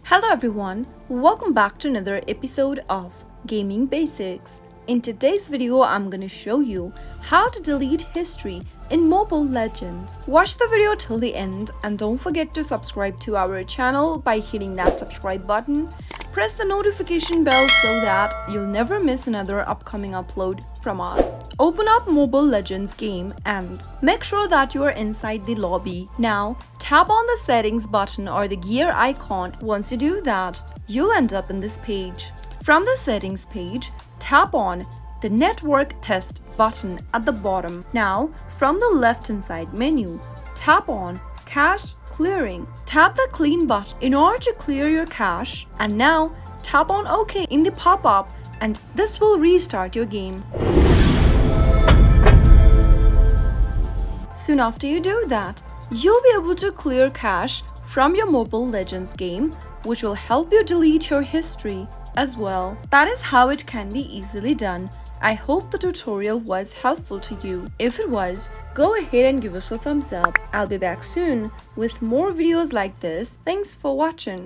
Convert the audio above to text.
Hello everyone, welcome back to another episode of Gaming Basics. In today's video, I'm gonna show you how to delete history in Mobile Legends. Watch the video till the end and don't forget to subscribe to our channel by hitting that subscribe button. Press the notification bell so that you'll never miss another upcoming upload from us. Open up Mobile Legends game and make sure that you are inside the lobby. Now, tap on the settings button or the gear icon. Once you do that, you'll end up in this page. From the settings page, tap on the network test button at the bottom. Now, from the left hand side menu, tap on cache clearing. Tap the clean button in order to clear your cache, and now tap on OK in the pop-up and this will restart your game. Soon after you do that, you'll be able to clear cache from your Mobile Legends game, which will help you delete your history as well. That is how it can be easily done. I hope the tutorial was helpful to you. If it was, go ahead and give us a thumbs up. I'll be back soon with more videos like this. Thanks for watching.